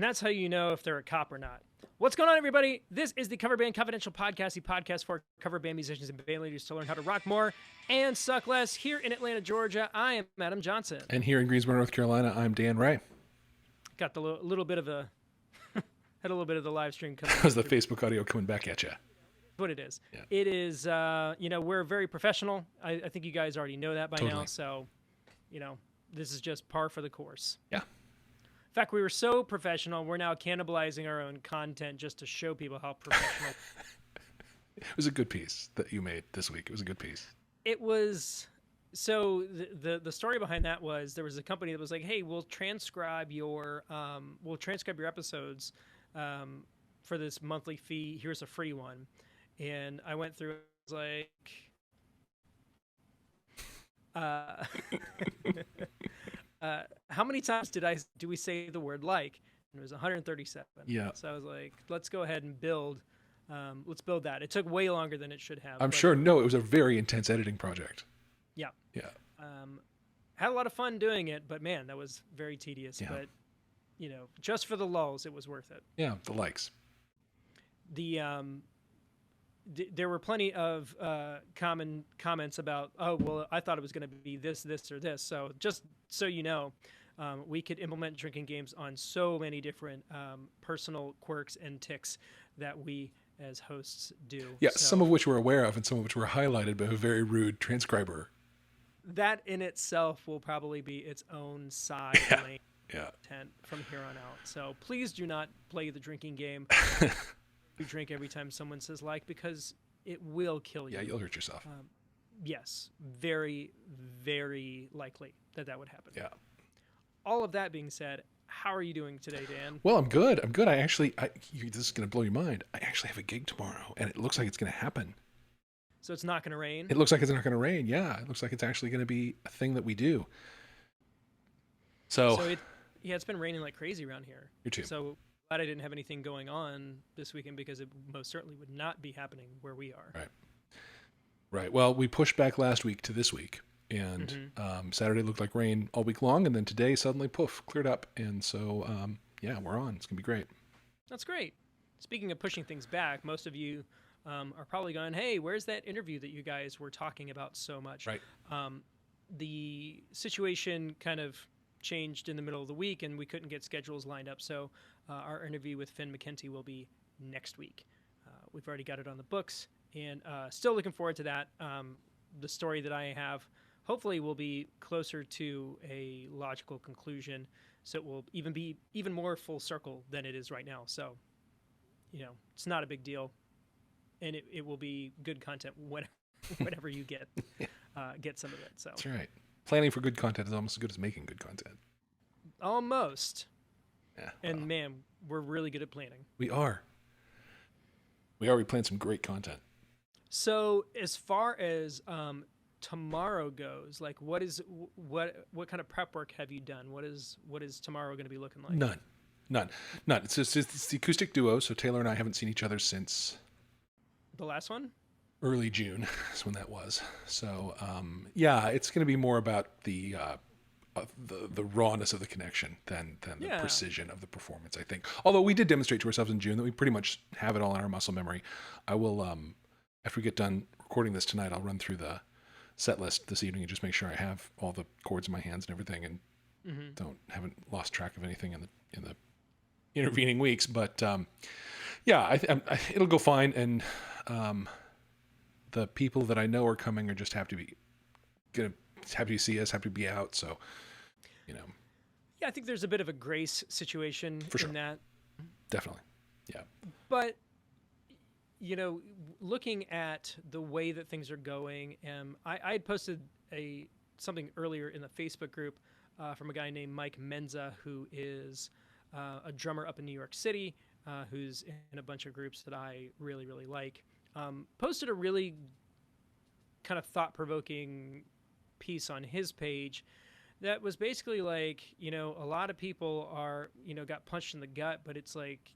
And that's how you know if they're a cop or not. What's going on, everybody? This is the Cover Band Confidential Podcast, the podcast for cover band musicians and band leaders to learn how to rock more and suck less. Here in Atlanta, Georgia, I am Adam Johnson. And here in Greensboro, North Carolina, I'm Dan Ray. Got the little bit of the had a little bit of the live stream coming. How's the Facebook audio coming back at you? What it is. Yeah. It is, we're very professional. I think you guys already know that by now. So, this is just par for the course. Yeah. In fact, we were so professional, we're now cannibalizing our own content just to show people how professional. It was a good piece that you made this week. It was a good piece. It was. So the story behind that was there was a company that was like, hey, we'll transcribe your episodes for this monthly fee. Here's a free one. And I went through, I was like, how many times do we say the word like? And it was 137. Yeah. So I was like, let's go ahead and let's build that. It took way longer than it should have. I'm sure. No, it was a very intense editing project. Yeah. Yeah. Had a lot of fun doing it, but man, that was very tedious. Yeah. But, just for the lulls, it was worth it. Yeah, the likes. There were plenty of common comments about, oh, well, I thought it was going to be this, or this. So just so you know, we could implement drinking games on so many different personal quirks and tics that we as hosts do. Yeah, so, some of which we're aware of and some of which were highlighted by a very rude transcriber. That in itself will probably be its own side lane content from here on out. So please do not play the drinking game. You drink every time someone says like, because it will kill you. Yeah, you'll hurt yourself. Yes, very, very likely that would happen. Yeah. All of that being said, how are you doing today, Dan? Well, I'm good. This is going to blow your mind. I actually have a gig tomorrow, and it looks like it's going to happen. So it's not going to rain? It looks like it's not going to rain. Yeah, it looks like it's actually going to be a thing that we do. It's been raining like crazy around here. You too. So glad I didn't have anything going on this weekend because it most certainly would not be happening where we are. Right. Well, we pushed back last week to this week, and Saturday looked like rain all week long, and then today suddenly, poof, cleared up. And so, we're on. It's going to be great. That's great. Speaking of pushing things back, most of you are probably going, hey, where's that interview that you guys were talking about so much? Right. The situation kind of changed in the middle of the week, and we couldn't get schedules lined up. So our interview with Finn McKenty will be next week. We've already got it on the books, and still looking forward to that. The story that I have hopefully will be closer to a logical conclusion, so it will be even more full circle than it is right now. So, it's not a big deal, and it will be good content whenever you get some of it. So that's right. Planning for good content is almost as good as making good content. Almost. Yeah. And man, we're really good at planning. We are. We plan some great content. So as far as tomorrow goes, like what kind of prep work have you done? What is tomorrow going to be looking like? None. It's the acoustic duo. So Taylor and I haven't seen each other since the last one. Early June is when that was. So it's going to be more about the rawness of the connection than the precision of the performance, I think. Although we did demonstrate to ourselves in June that we pretty much have it all in our muscle memory. I will, after we get done recording this tonight, I'll run through the set list this evening and just make sure I have all the chords in my hands and everything, and haven't lost track of anything in the intervening weeks. But it'll go fine, and the people that I know are coming are just happy to see us, happy to be out. So, Yeah, I think there's a bit of a grace situation for sure. In that. Definitely. Yeah. But, looking at the way that things are going, I had posted something earlier in the Facebook group from a guy named Mike Menza, who is a drummer up in New York City, who's in a bunch of groups that I really, really like. Posted a really kind of thought-provoking piece on his page that was basically like, a lot of people are, got punched in the gut, but it's like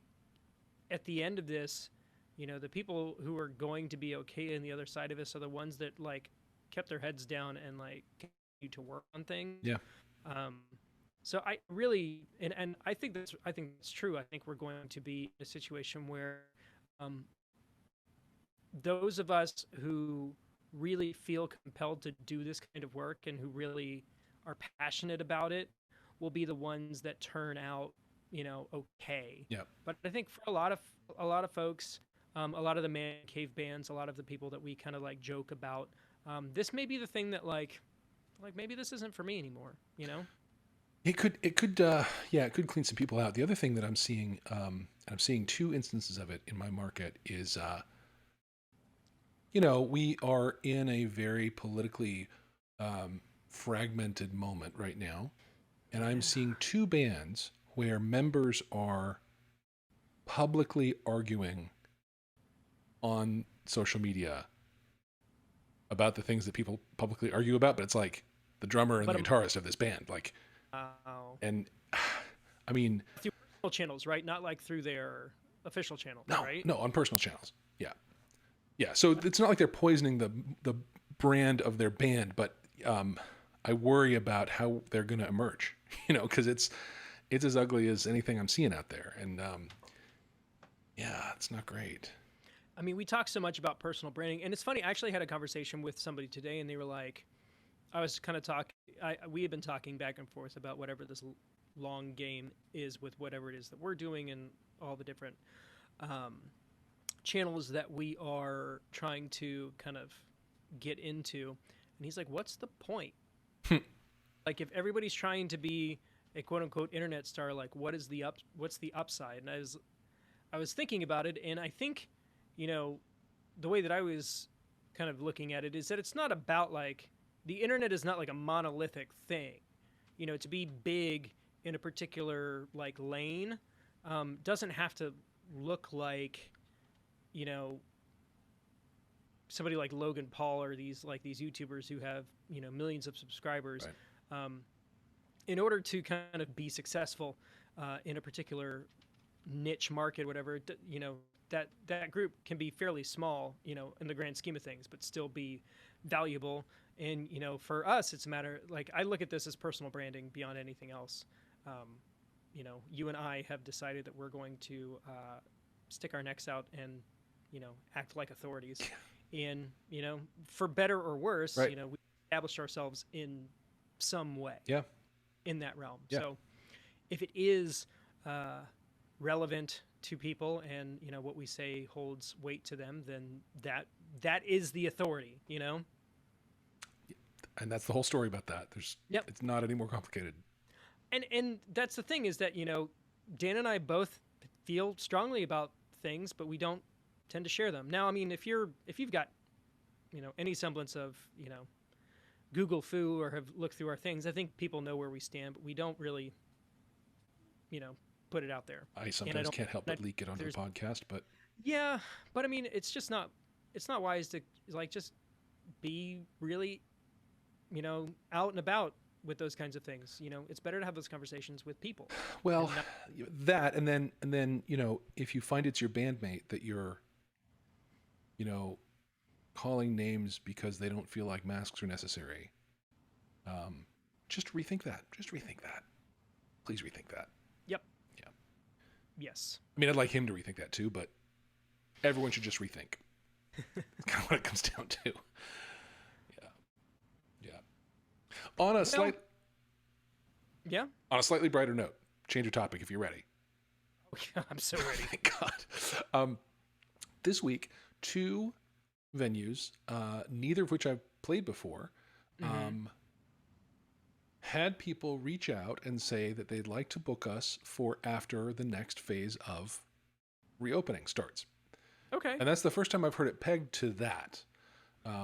at the end of this, the people who are going to be okay on the other side of this are the ones that like kept their heads down and like continue to work on things. Yeah. So I really, and I think it's true. I think we're going to be in a situation where um, those of us who really feel compelled to do this kind of work and who really are passionate about it will be the ones that turn out, okay. Yeah. But I think for a lot of folks, a lot of the man cave bands, a lot of the people that we kind of like joke about, this may be the thing that like maybe this isn't for me anymore. Yeah, it could clean some people out. The other thing that I'm seeing, and I'm seeing two instances of it in my market is, we are in a very politically fragmented moment right now, and I'm seeing two bands where members are publicly arguing on social media about the things that people publicly argue about, but it's like the drummer and But the guitarist of this band, like, and I mean, through personal channels, right? Not like through their official channel, no, right? no, on personal channels. Yeah. Yeah. So it's not like they're poisoning the brand of their band, but I worry about how they're going to emerge, cause it's as ugly as anything I'm seeing out there. And yeah, it's not great. I mean, we talk so much about personal branding, and it's funny. I actually had a conversation with somebody today, and they were like, I was kind of we had been talking back and forth about whatever this long game is with whatever it is that we're doing and all the different channels that we are trying to kind of get into. And he's like, "What's the point? Like, if everybody's trying to be a quote unquote internet star, like, what's the upside?" And I was thinking about it, and I think, the way that I was kind of looking at it is that it's not about like the internet is not like a monolithic thing. To be big in a particular like lane doesn't have to look like, somebody like Logan Paul or these YouTubers who have millions of subscribers. Right. In order to kind of be successful in a particular niche market, whatever, that group can be fairly small, in the grand scheme of things, but still be valuable. And, for us, it's a matter, like, I look at this as personal branding beyond anything else. You and I have decided that we're going to stick our necks out and, act like authorities. And, for better or worse, Right. We established ourselves in some way. Yeah. In that realm. Yeah. So if it is relevant to people and, what we say holds weight to them, then that is the authority, And that's the whole story about that. It's not any more complicated. And that's the thing is that, Dan and I both feel strongly about things, but we don't tend to share them. Now, I mean, if you've got, any semblance of, Google Foo or have looked through our things, I think people know where we stand, but we don't really, put it out there. I sometimes can't help but leak it onto the podcast, but yeah, but I mean, it's not wise to like just be really, out and about with those kinds of things. It's better to have those conversations with people. Well, that and then if you find it's your bandmate that you're, calling names because they don't feel like masks are necessary, just rethink that. Please rethink that. Yep. Yeah. Yes. I mean, I'd like him to rethink that too, but everyone should just rethink. That's kind of what it comes down to. Yeah. On a slightly brighter note, change your topic if you're ready. I'm so ready. Thank God. This week, two venues, neither of which I've played before, had people reach out and say that they'd like to book us for after the next phase of reopening starts. Okay. And that's the first time I've heard it pegged to that.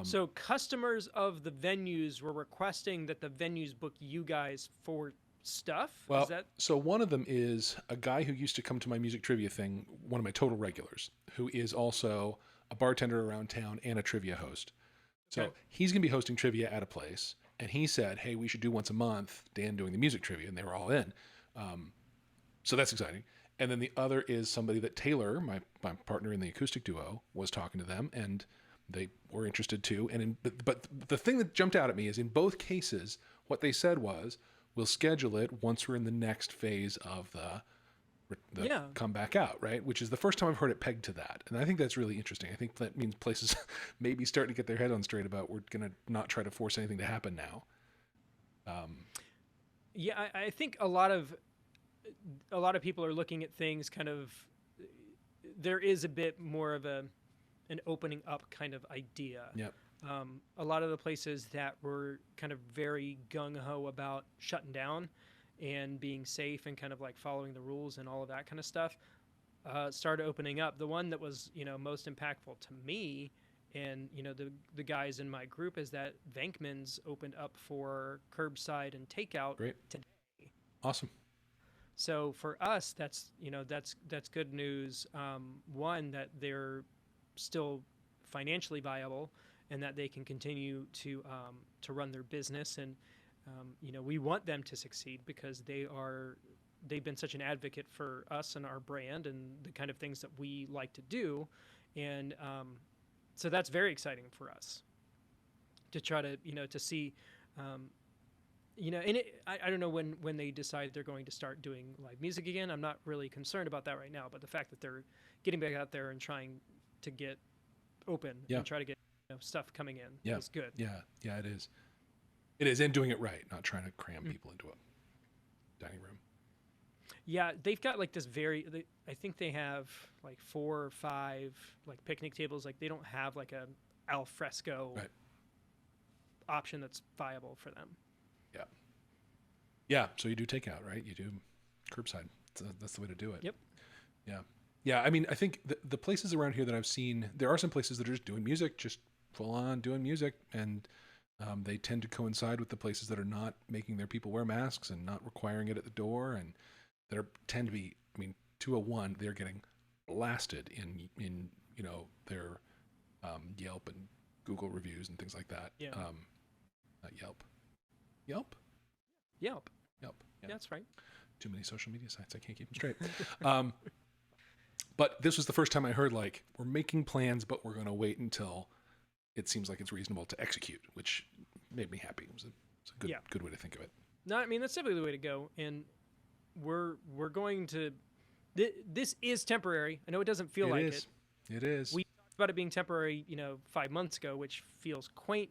So customers of the venues were requesting that the venues book you guys for stuff? Well, so one of them is a guy who used to come to my music trivia thing, one of my total regulars, who is also a bartender around town and a trivia host. So he's going to be hosting trivia at a place. And he said, hey, we should do once a month, Dan doing the music trivia. And they were all in. So that's exciting. And then the other is somebody that Taylor, my partner in the acoustic duo, was talking to them. And they were interested too. But the thing that jumped out at me is in both cases, what they said was, we'll schedule it once we're in the next phase of the Yeah. come back out, right? Which is the first time I've heard it pegged to that. And I think that's really interesting. I think that means places maybe starting to get their head on straight about we're going to not try to force anything to happen now. Yeah, I think a lot of people are looking at things kind of. There is a bit more of an opening up kind of idea. Yep. A lot of the places that were kind of very gung ho about shutting down and being safe and kind of like following the rules and all of that kind of stuff started opening up. The one that was most impactful to me and the guys in my group is that Venkman's opened up for curbside and takeout Great. today. Awesome. So for us, that's good news. One, that they're still financially viable and that they can continue to run their business, and we want them to succeed because they've been such an advocate for us and our brand and the kind of things that we like to do, and so that's very exciting for us to try to to see. And I don't know when they decide they're going to start doing live music again. I'm not really concerned about that right now, but the fact that they're getting back out there and trying to get open and try to get stuff coming in is good. Yeah, it is. It is, and doing it right, not trying to cram people into a dining room. Yeah, they've got like this I think they have like 4 or 5 like picnic tables. Like they don't have like a al fresco option that's viable for them. Yeah. Yeah. So you do takeout, right? You do curbside. That's the way to do it. Yep. Yeah. Yeah. I mean, I think the places around here that I've seen, there are some places that are just doing music, just full on doing music. And they tend to coincide with the places that are not making their people wear masks and not requiring it at the door. And that tend to be, 201, they're getting blasted in their Yelp and Google reviews and things like that. Yeah. Not Yelp. Yelp. Yeah, that's right. Too many social media sites. I can't keep them straight. But this was the first time I heard like, we're making plans, but we're going to wait until it seems like it's reasonable to execute, which made me happy. It was a good way to think of it. No, that's definitely the way to go. And we're going to, this is temporary. I know it doesn't feel like it. It is. We talked about it being temporary, 5 months ago, which feels quaint.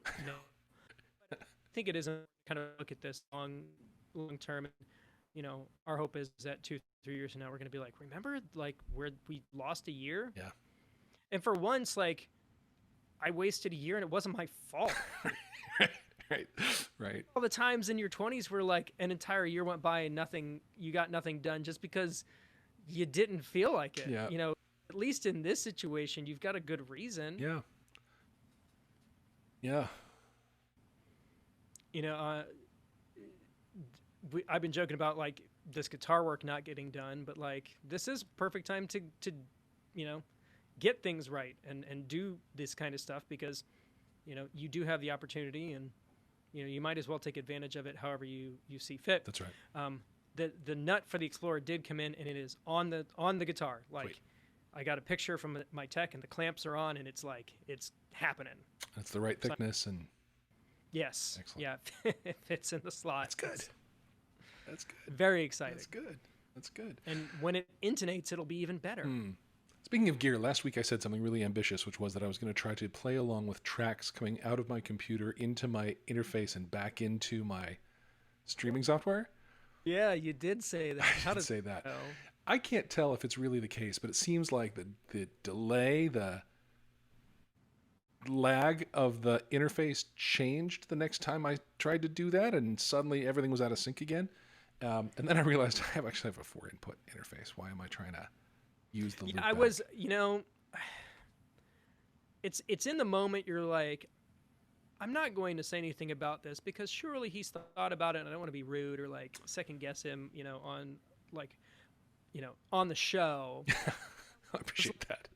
But I think it is a kind of look at this long term. Our hope is that 2-3 years from now, we're going to be like, remember like where we lost a year? Yeah. And for once, like I wasted a year and it wasn't my fault. Right. All the times in your 20s where like an entire year went by and you got nothing done just because you didn't feel like it. Yeah. At least in this situation, you've got a good reason. Yeah. Yeah. I've been joking about like this guitar work not getting done, but like this is perfect time to get things right and do this kind of stuff because you do have the opportunity and you might as well take advantage of it however you see fit. That's right. The nut for the Explorer did come in and it is on the guitar. Like Sweet. I got a picture from my tech and the clamps are on and it's like it's happening. That's the right thickness and yes. Excellent. Yeah, it fits in the slot. That's good. That's good. Very exciting. That's good. And when it intonates, it'll be even better. Speaking of gear, last week I said something really ambitious, which was that I was going to try to play along with tracks coming out of my computer into my interface and back into my streaming software. Yeah, you did say that. How did say that? Go? I can't tell if it's really the case, but it seems like the delay, the lag of the interface changed the next time I tried to do that, and suddenly everything was out of sync again. And then I realized I actually have a 4-input interface. Why am I trying to use the loop back? It's in the moment you're like, I'm not going to say anything about this because surely he's thought about it and I don't want to be rude or like second guess him, on the show. I appreciate that.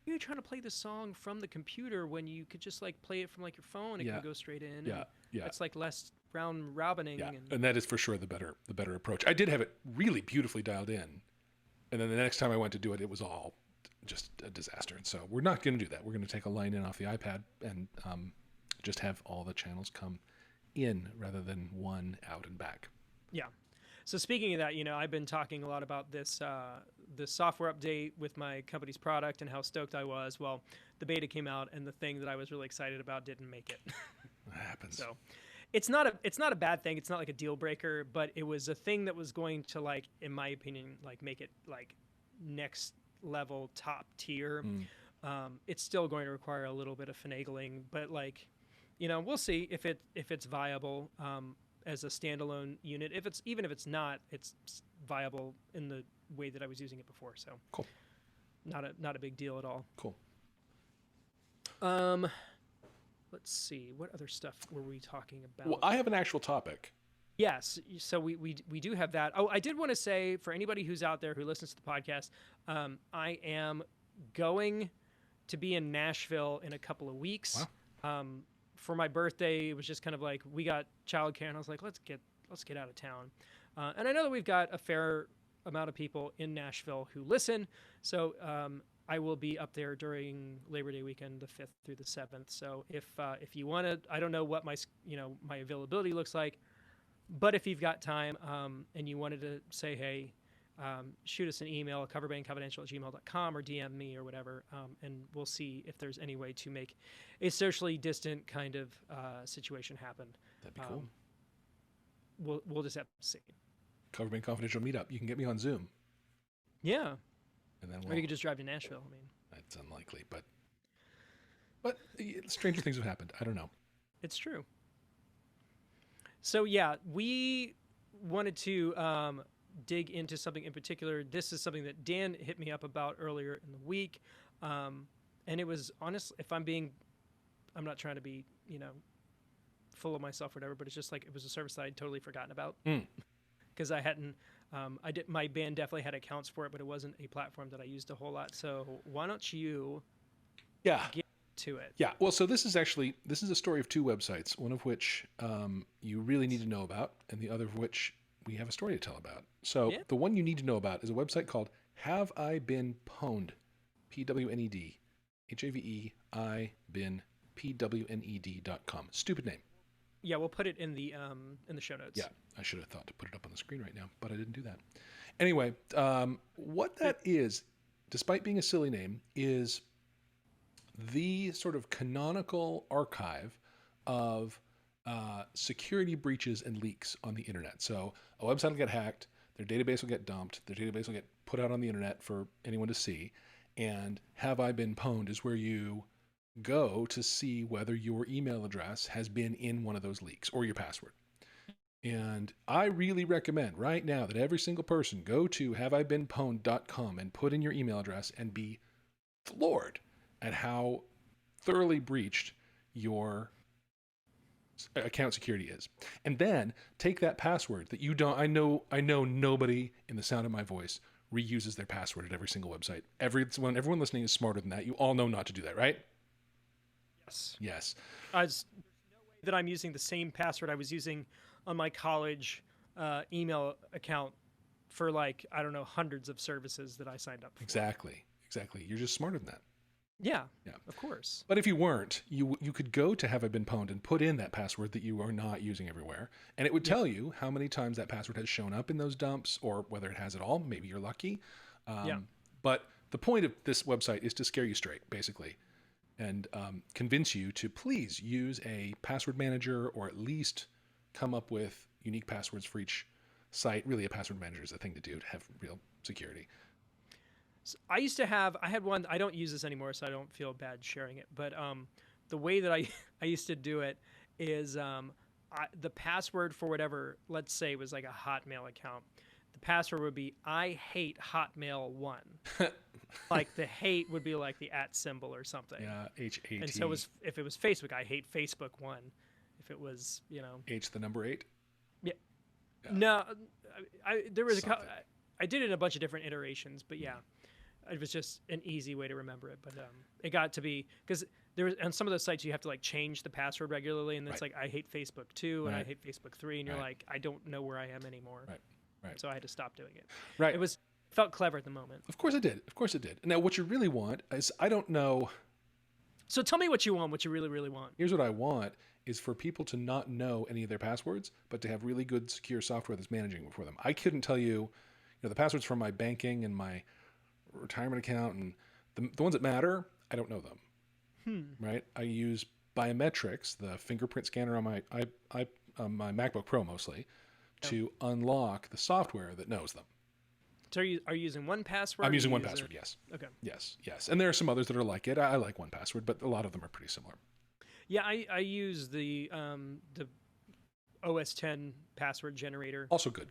You're trying to play the song from the computer when you could just like play it from like your phone. It can go straight in. Yeah. It's like less round robining. Yeah. And that is for sure the better approach. I did have it really beautifully dialed in. And then the next time I went to do it, it was all just a disaster. And so we're not going to do that. We're going to take a line in off the iPad and just have all the channels come in rather than one out and back. Yeah. So speaking of that, I've been talking a lot about this software update with my company's product and how stoked I was. Well, the beta came out, and the thing that I was really excited about didn't make it. That happens. So it's not a bad thing. It's not like a deal breaker, but it was a thing that was going to, like, in my opinion, like make it like next level top tier. It's still going to require a little bit of finagling, but like, we'll see if it's viable as a standalone unit. If it's not, it's viable in the way that I was using it before. So Cool. Not a big deal at all. Cool. Let's see, what other stuff were we talking about? Well, I have an actual topic. Yes, so we do have that. Oh, I did want to say, for anybody who's out there who listens to the podcast, I am going to be in Nashville in a couple of weeks. Wow. For my birthday, it was just kind of like, we got childcare, and I was like, let's get out of town. And I know that we've got a fair amount of people in Nashville who listen, so I will be up there during Labor Day weekend, the 5th through the 7th. So if you want to, I don't know what my availability looks like, but if you've got time and you wanted to say, hey, shoot us an email at coverbandconfidential@gmail.com or DM me or whatever, and we'll see if there's any way to make a socially distant kind of situation happen. That'd be cool. We'll just have to see. Coverband Confidential meetup. You can get me on Zoom. Yeah. And then or you could just drive to Nashville. I mean, that's unlikely, but stranger things have happened. I don't know. It's true. So yeah, we wanted to dig into something in particular. This is something that Dan hit me up about earlier in the week, and it was, honestly, I'm not trying to be full of myself or whatever, but it's just like, it was a service that I'd totally forgotten about because I hadn't. My band definitely had accounts for it, but it wasn't a platform that I used a whole lot. So why don't you get to it? Yeah. Well, so this is a story of two websites, one of which you really need to know about, and the other of which we have a story to tell about. So the one you need to know about is a website called Have I Been Pwned? PWNED. HAVEI been PWNED.com. Stupid name. Yeah, we'll put it in the show notes. Yeah, I should have thought to put it up on the screen right now, but I didn't do that. Anyway, what that is, despite being a silly name, is the sort of canonical archive of security breaches and leaks on the internet. So a website will get hacked, their database will get dumped, their database will get put out on the internet for anyone to see, and Have I Been Pwned is where you go to see whether your email address has been in one of those leaks or your password. And I really recommend right now that every single person go to haveibeenpwned.com and put in your email address and be floored at how thoroughly breached your account security is. And then take that password that you don't, I know nobody in the sound of my voice reuses their password at every single website. Everyone listening is smarter than that. You all know not to do that, right? Yes. There's no way that I'm using the same password I was using on my college email account for, like, I don't know, hundreds of services that I signed up for. Exactly. You're just smarter than that. Yeah, of course. But if you weren't, you could go to Have I Been Pwned and put in that password that you are not using everywhere, and it would tell you how many times that password has shown up in those dumps, or whether it has at all. Maybe you're lucky. But the point of this website is to scare you straight, basically, and convince you to please use a password manager, or at least come up with unique passwords for each site. Really, a password manager is the thing to do to have real security. So I had one. I don't use this anymore, so I don't feel bad sharing it. But the way that I used to do it is the password for whatever, let's say, was like a Hotmail account. The password would be I hate Hotmail 1. Like the hate would be like the @ symbol or something. Yeah, HAT. And so if it was Facebook, I hate Facebook 1. If it was, H the number 8. Yeah. No, there was I did it in a bunch of different iterations, but yeah, it was just an easy way to remember it. But it got to be, because there was, on some of those sites you have to like change the password regularly, and it's like I hate Facebook 2 and I hate Facebook 3, and you're like, I don't know where I am anymore. Right. So I had to stop doing it. Right. It felt clever at the moment. Of course it did. Now, what you really want is, I don't know So tell me what you want, what you really, really want. Here's what I want is for people to not know any of their passwords, but to have really good secure software that's managing it for them. I couldn't tell you, the passwords from my banking and my retirement account and the ones that matter, I don't know them. Right? I use biometrics, the fingerprint scanner on my my MacBook Pro mostly, to unlock the software that knows them. So are you using 1Password? I'm using 1Password, yes. Okay. Yes. And there are some others that are like it. I like 1Password, but a lot of them are pretty similar. Yeah, I use the OS 10 password generator. Also good.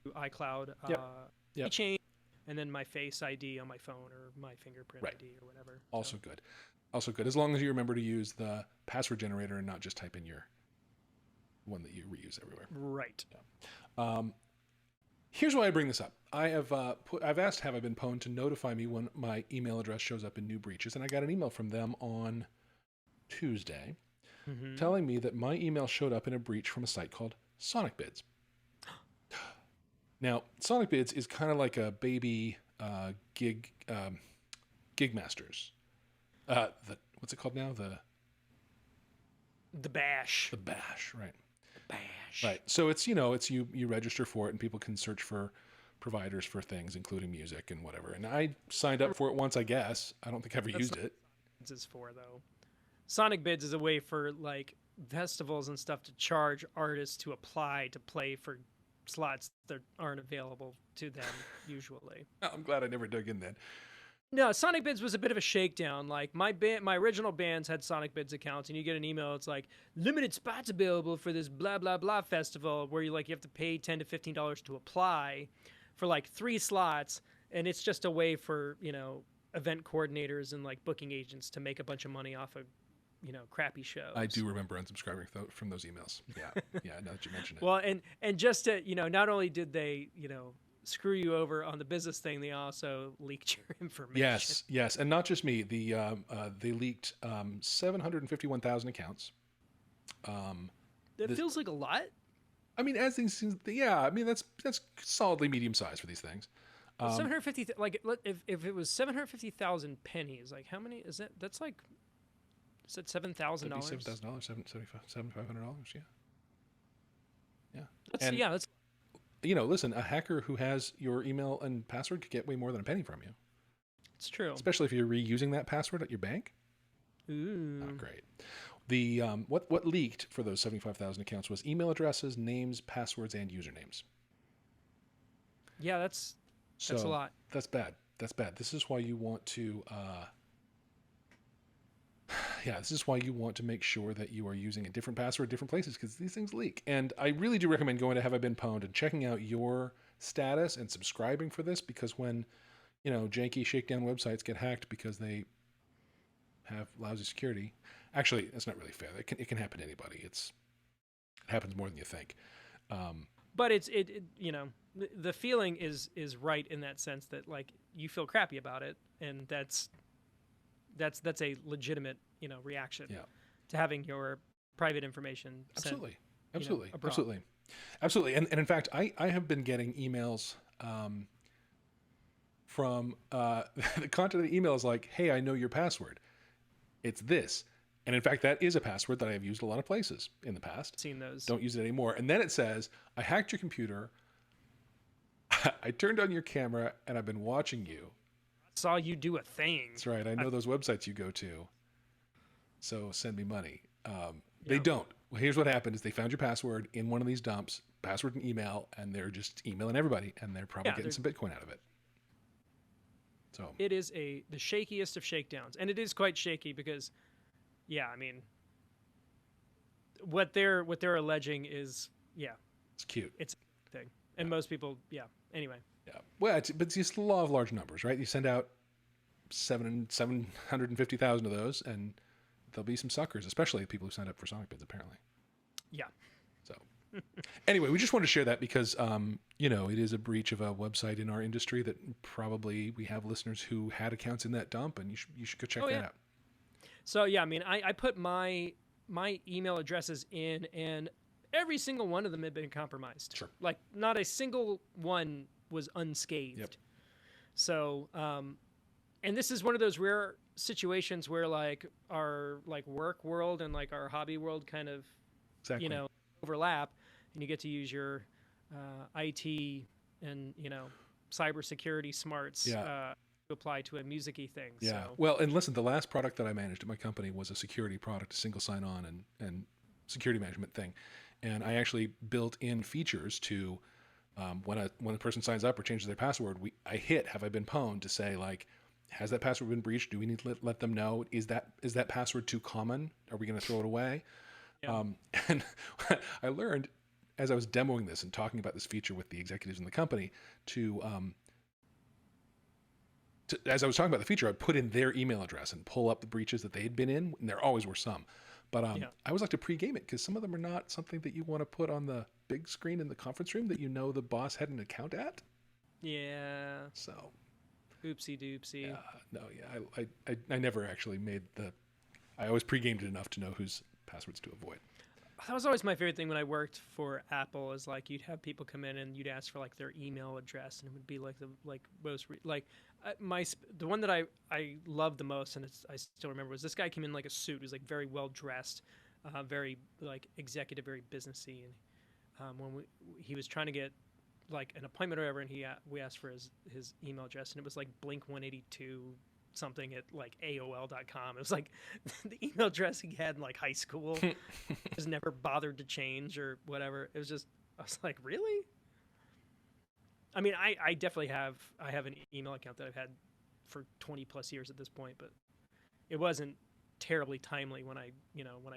iCloud. Yep. Keychain, and then my Face ID on my phone or my fingerprint ID or whatever. Also good. Also good. As long as you remember to use the password generator and not just type in your one that you reuse everywhere. Right. Yeah. Here's why I bring this up. I've asked Have I Been Pwned to notify me when my email address shows up in new breaches, and I got an email from them on Tuesday telling me that my email showed up in a breach from a site called SonicBids. Now, SonicBids is kind of like a baby gig Masters. What's it called now? The Bash. The Bash, right? Bash. Right. So it's you register for it and people can search for providers for things, including music and whatever. And I signed up for it once, I guess. I don't think I ever used it. That's is for though. SonicBids is a way for like festivals and stuff to charge artists to apply to play for slots that aren't available to them usually. I'm glad I never dug in then. No, SonicBids was a bit of a shakedown. Like my original bands had SonicBids accounts, and you get an email. It's like limited spots available for this blah blah blah festival, where you have to pay $10 to $15 to apply for like 3 slots, and it's just a way for event coordinators and like booking agents to make a bunch of money off of crappy shows. I do remember unsubscribing from those emails. Yeah, now that you mention it. Well, and just to not only did they screw you over on the business thing, they also leaked your information. Yes, and not just me. They leaked 751,000 accounts. That feels like a lot. I mean, as things, that's solidly medium size for these things. 750, if it was 750,000 pennies, like how many is that? That's like, is that $7,000? $7,000, $7,500. Yeah. That's. Listen, a hacker who has your email and password could get way more than a penny from you. It's true. Especially if you're reusing that password at your bank. Ooh. Oh, great. The what leaked for those 75,000 accounts was email addresses, names, passwords, and usernames. Yeah, that's a lot. That's bad. This is why you want to this is why you want to make sure that you are using a different password, different places, because these things leak. And I really do recommend going to Have I Been Pwned and checking out your status and subscribing for this, because when, janky shakedown websites get hacked because they have lousy security, actually, that's not really fair. It can happen to anybody. It happens more than you think. But the feeling is right in that sense that like you feel crappy about it, and that's a legitimate reaction to having your private information sent, absolutely. And in fact, I have been getting emails from the content of the email is like, hey, I know your password, it's this. And in fact, that is a password that I have used a lot of places in the past. Seen those. Don't use it anymore. And then it says, I hacked your computer, I turned on your camera, and I've been watching you. Saw you do a thing. That's right. I know those websites you go to. So send me money. They don't. Well, here's what happened is they found your password in one of these dumps, password and email, and they're just emailing everybody, and they're probably getting some Bitcoin out of it. So it is the shakiest of shakedowns. And it is quite shaky because, what they're alleging is, it's cute. It's a thing. And most people, anyway. Yeah. Well, but it's just the law of large numbers, right? You send out 750,000 of those, and there'll be some suckers, especially people who signed up for SonicBids, apparently. Yeah. So anyway, we just wanted to share that because, it is a breach of a website in our industry that probably we have listeners who had accounts in that dump, and you should go check that out. So, I put my email addresses in, and every single one of them had been compromised. Sure. Like, not a single one was unscathed. Yep. So, and this is one of those rare situations where like our like work world and like our hobby world kind of Exactly. overlap, and you get to use your IT and cybersecurity smarts Yeah. to apply to a musicy thing. Yeah. So Well, and listen, the last product that I managed at my company was a security product, a single sign-on and security management thing, and I actually built in features to when a person signs up or changes their password, I hit have I been pwned to say like, has that password been breached? Do we need to let them know? Is that password too common? Are we going to throw it away? yeah, And I learned as I was demoing this and talking about this feature with the executives in the company as I was talking about the feature, I'd put in their email address and pull up the breaches that they had been in, and there always were some. But I always like to pregame it because some of them are not something that you want to put on the big screen in the conference room that the boss had an account at. yeah, So, oopsie doopsie. I never actually I always pregamed it enough to know whose passwords to avoid. That was always my favorite thing when I worked for Apple. Is like you'd have people come in and you'd ask for like their email address, and it would be like the the one that I loved the most, and I still remember, was this guy came in like a suit. He was like very well dressed, very like executive, very businessy, and when he was trying to get like an appointment or whatever, and we asked for his email address, and it was like Blink 182 something at like AOL.com. It was like the email address he had in like high school. Just never bothered to change or whatever. It was just, I was like, really? I mean, I definitely have an email account that I've had for 20 plus years at this point, but it wasn't terribly timely when I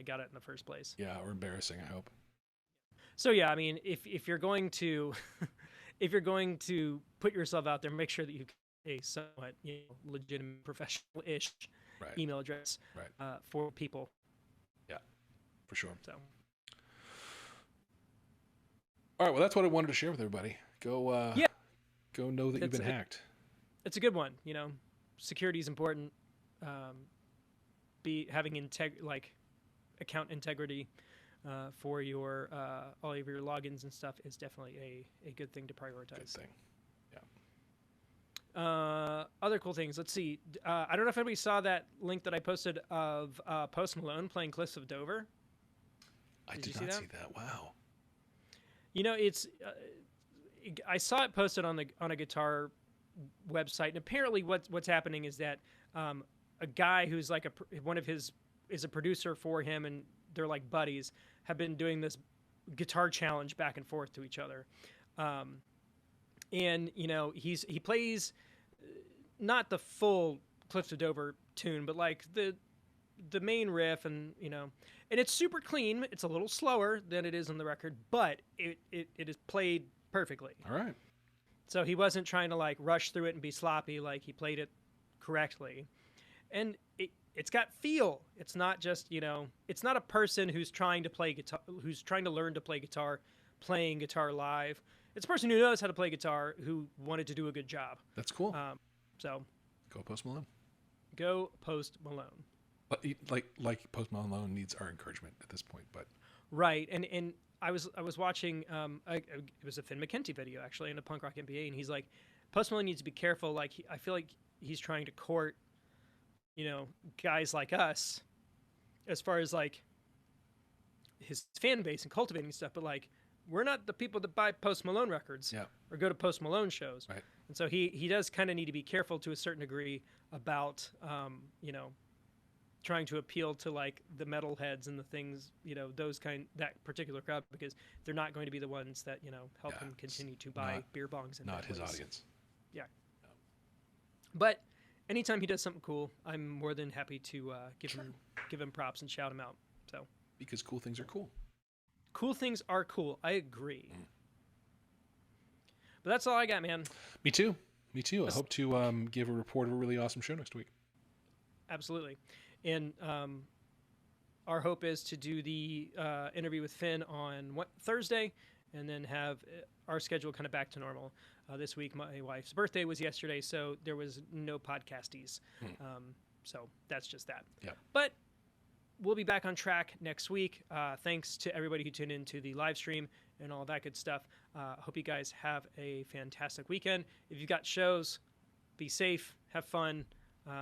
got it in the first place. Yeah, or embarrassing, I hope. So yeah, I mean, if you're going to if you're going to put yourself out there, make sure that you a somewhat legitimate professional-ish email address for people. Yeah, for sure. So, all right, well, that's what I wanted to share with everybody. Go know that you've been hacked. It's a good one. Security is important. Having account integrity for your all of your logins and stuff is definitely a good thing to prioritize. Good thing. Other cool things. Let's see. I don't know if anybody saw that link that I posted of Post Malone playing Cliffs of Dover. I did not see that. Wow. It's. I saw it posted on a guitar website, and apparently what's happening is that a guy who's like is a producer for him, and they're like buddies, have been doing this guitar challenge back and forth to each other. And he plays not the full Cliffs of Dover tune, but like the main riff, and and it's super clean. It's a little slower than it is on the record, but it is played perfectly. All right. So he wasn't trying to like rush through it and be sloppy. Like he played it correctly, and it's got feel. It's not just it's not a person who's trying to play guitar, who's trying to learn to play guitar, playing guitar live. It's a person who knows how to play guitar, who wanted to do a good job. That's cool. So go Post Malone. Go Post Malone. But like Post Malone needs our encouragement at this point, but right. And I was watching it was a Finn McKenty video actually in a Punk Rock MBA, and he's like, Post Malone needs to be careful. Like I feel like he's trying to court guys like us as far as like his fan base and cultivating stuff, but like we're not the people that buy Post Malone records or go to Post Malone shows. Right. And so he does kind of need to be careful to a certain degree about, trying to appeal to like the metalheads and the things, that particular crowd, because they're not going to be the ones that, help him continue to buy beer bongs. And not his audience. Yeah. No. But anytime he does something cool, I'm more than happy to give him props and shout him out. So because cool things are cool. Cool things are cool. I agree. But that's all I got, man. Me too. I hope to give a report of a really awesome show next week. Absolutely. And our hope is to do the interview with Finn on Thursday, and then have our schedule kind of back to normal. This week, my wife's birthday was yesterday, so there was no podcasties. So that's just that. Yeah. But we'll be back on track next week. Thanks to everybody who tuned into the live stream and all that good stuff. Hope you guys have a fantastic weekend. If you've got shows, be safe, have fun,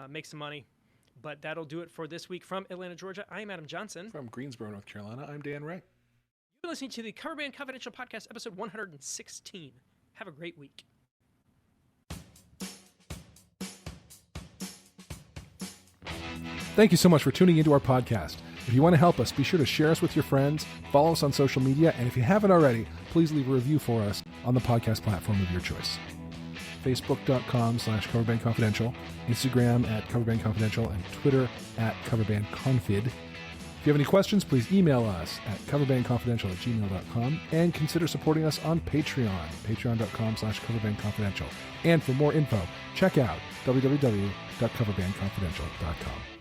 make some money. But that'll do it for this week from Atlanta, Georgia. I'm Adam Johnson. From Greensboro, North Carolina, I'm Dan Ray. You're listening to the Cover Band Confidential Podcast, episode 116. Have a great week. Thank you so much for tuning into our podcast. If you want to help us, be sure to share us with your friends, follow us on social media, and if you haven't already, please leave a review for us on the podcast platform of your choice. Facebook.com/CoverbandConfidential, Instagram @CoverbandConfidential, and Twitter @CoverbandConfid. If you have any questions, please email us at coverbandconfidential@gmail.com and consider supporting us on Patreon, patreon.com/CoverbandConfidential. And for more info, check out www.coverbandconfidential.com.